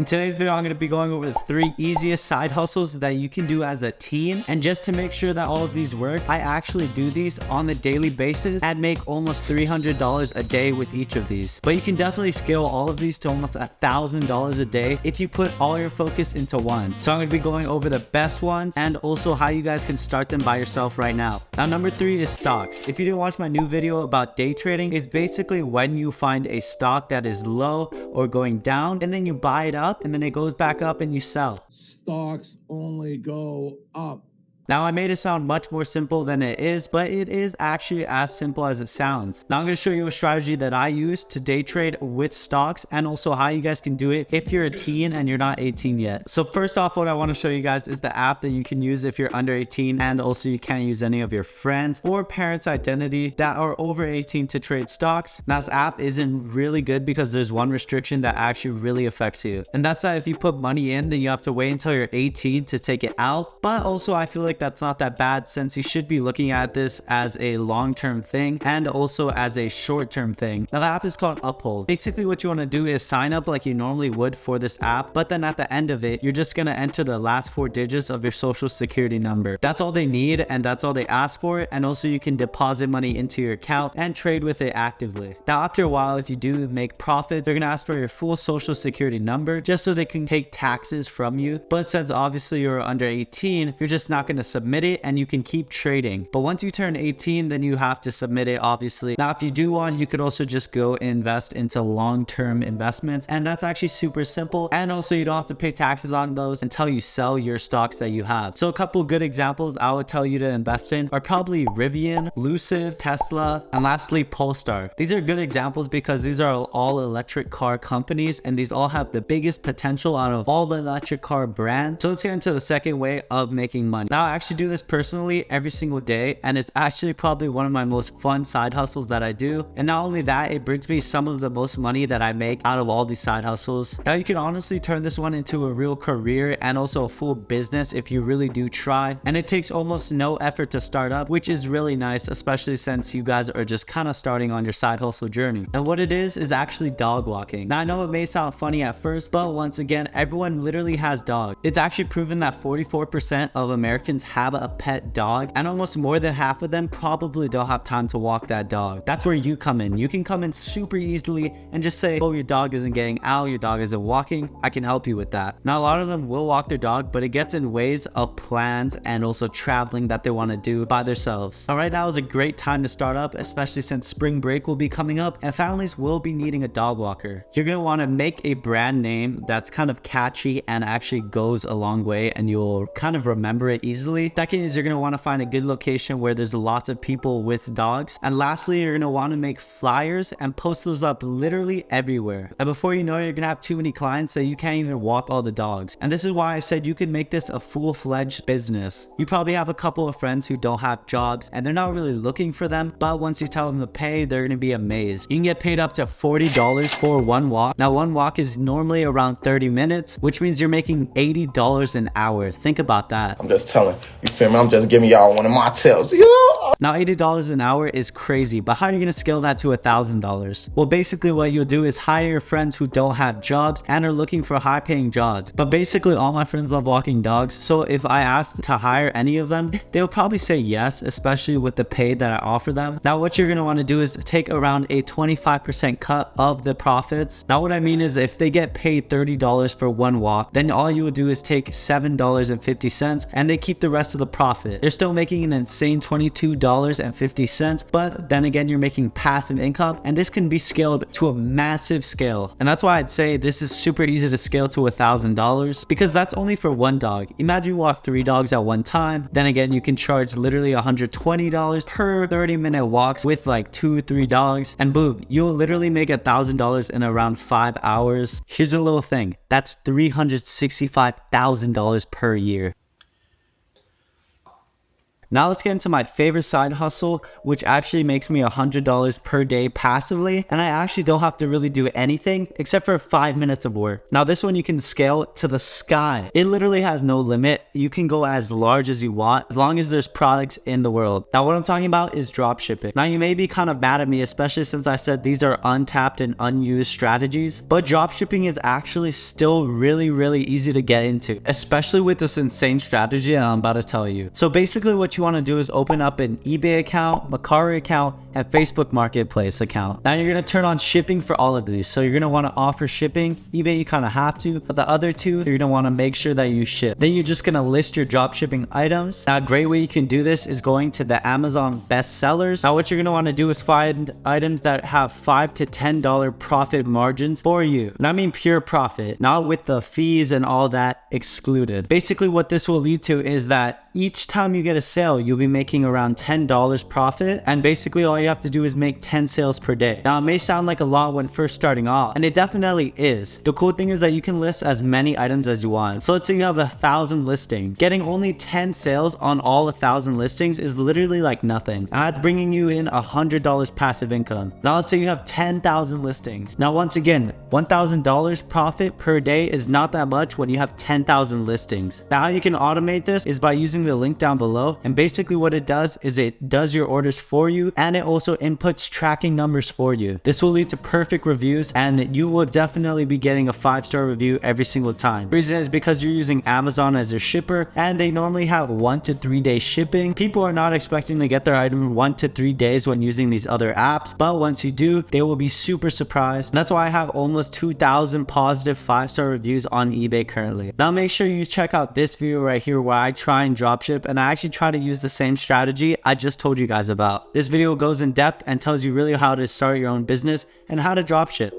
In today's video, I'm going to be going over the 3 easiest side hustles that you can do as a teen. And just to make sure that all of these work, I actually do these on a daily basis and make almost $300 a day with each of these. But you can definitely scale all of these to almost $1,000 a day if you put all your focus into one. So I'm going to be going over the best ones and also how you guys can start them by yourself right now. Now, number 3 is stocks. If you didn't watch my new video about day trading, it's basically when you find a stock that is low or going down and then you buy it up and then it goes back up and you sell. Stocks only go up. Now, I made it sound much more simple than it is, but it is actually as simple as it sounds. Now, I'm going to show you a strategy that I use to day trade with stocks and also how you guys can do it if you're a teen and you're not 18 yet. So first off, what I want to show you guys is the app that you can use if you're under 18, and also you can't use any of your friends or parents' identity that are over 18 to trade stocks. Now, this app isn't really good because there's one restriction that actually really affects you. And that's that if you put money in, then you have to wait until you're 18 to take it out. But also I feel like that's not that bad, since you should be looking at this as a long-term thing and also as a short-term thing. Now, the app is called Uphold. Basically what you want to do is sign up like you normally would for this app, but then at the end of it, you're just going to enter the last 4 digits of your social security number. That's all they need and that's all they ask for. And also you can deposit money into your account and trade with it actively. Now, after a while, if you do make profits, they're going to ask for your full social security number just so they can take taxes from you. But since obviously you're under 18, you're just not going to submit it and you can keep trading. But once you turn 18, then you have to submit it, obviously. Now, if you do want, you could also just go invest into long-term investments, and that's actually super simple. And also you don't have to pay taxes on those until you sell your stocks that you have. So a couple good examples I would tell you to invest in are probably Rivian, Lucid, Tesla, and lastly Polestar. These are good examples because these are all electric car companies and these all have the biggest potential out of all the electric car brands. So let's get into the second way of making money. Now, I actually do this personally every single day, and it's actually probably one of my most fun side hustles that I do. And not only that, it brings me some of the most money that I make out of all these side hustles. Now, you can honestly turn this one into a real career and also a full business if you really do try, and it takes almost no effort to start up, which is really nice, especially since you guys are just kind of starting on your side hustle journey. And what it is actually dog walking. Now, I know it may sound funny at first, but once again, everyone literally has dogs. It's actually proven that 44% of Americans have a pet dog, and almost more than half of them probably don't have time to walk that dog. That's where you come in. You can come in super easily and just say, oh, your dog isn't getting out, your dog isn't walking, I can help you with that. Now, a lot of them will walk their dog, but it gets in ways of plans and also traveling that they want to do by themselves. Now, right now is a great time to start up, especially since spring break will be coming up and families will be needing a dog walker. You're going to want to make a brand name that's kind of catchy and actually goes a long way and you'll kind of remember it easily. Second is you're going to want to find a good location where there's lots of people with dogs. And lastly, you're going to want to make flyers and post those up literally everywhere. And before you know it, you're going to have too many clients that you can't even walk all the dogs. And this is why I said you can make this a full-fledged business. You probably have a couple of friends who don't have jobs and they're not really looking for them, but once you tell them to pay, they're going to be amazed. You can get paid up to $40 for one walk. Now, one walk is normally around 30 minutes, which means you're making $80 an hour. Think about that. I'm just telling, you feel me? I'm just giving y'all one of my tips. Yeah. Now, $80 an hour is crazy, but how are you going to scale that to $1,000? Well, basically what you'll do is hire your friends who don't have jobs and are looking for high-paying jobs. But basically all my friends love walking dogs, so if I asked to hire any of them, they'll probably say yes, especially with the pay that I offer them. Now, what you're going to want to do is take around a 25% cut of the profits. Now, what I mean is if they get paid $30 for one walk, then all you would do is take $7.50 and they keep the rest of the profit. They're still making an insane $22.50, but then again, you're making passive income, and this can be scaled to a massive scale. And that's why I'd say this is super easy to scale to $1,000, because that's only for one dog. Imagine you walk 3 dogs at one time. Then again, you can charge literally $120 per 30-minute walks with like 2-3 dogs, and boom, you'll literally make $1,000 in around 5 hours. Here's a little thing, that's $365,000 per year. Now let's get into my favorite side hustle, which actually makes me $100 per day passively, and I actually don't have to really do anything except for 5 minutes of work. Now this one you can scale to the sky. It literally has no limit. You can go as large as you want as long as there's products in the world. Now what I'm talking about is dropshipping. Now you may be kind of mad at me, especially since I said these are untapped and unused strategies, but dropshipping is actually still really easy to get into, especially with this insane strategy that I'm about to tell you. So basically what you want to do is open up an eBay account, Mercari account, and Facebook Marketplace account. Now you're going to turn on shipping for all of these. So you're going to want to offer shipping. eBay you kind of have to, but the other two you're going to want to make sure that you ship. Then you're just going to list your dropshipping items. Now a great way you can do this is going to the Amazon best sellers. Now what you're going to want to do is find items that have $5 to $10 profit margins for you. And I mean pure profit, not with the fees and all that excluded. Basically what this will lead to is that each time you get a sale, you'll be making around $10 profit. And basically all you have to do is make 10 sales per day. Now it may sound like a lot when first starting off, and it definitely is. The cool thing is that you can list as many items as you want. So let's say you have 1,000 listings. Getting only 10 sales on all 1,000 listings is literally like nothing. And that's bringing you in $100 passive income. Now let's say you have 10,000 listings. Now once again, $1,000 profit per day is not that much when you have 10,000 listings. Now how you can automate this is by using the link down below, and basically what it does is it does your orders for you, and it also inputs tracking numbers for you. This will lead to perfect reviews, and you will definitely be getting a 5-star review every single time. The reason is because you're using Amazon as your shipper, and they normally have 1 to 3 day shipping. People are not expecting to get their item in 1 to 3 days when using these other apps, but once you do, they will be super surprised. And that's why I have almost 2,000 positive 5-star reviews on eBay currently. Now make sure you check out this video right here where I try and dropship, and I actually try to use the same strategy I just told you guys about. This video goes in depth and tells you really how to start your own business and how to dropship.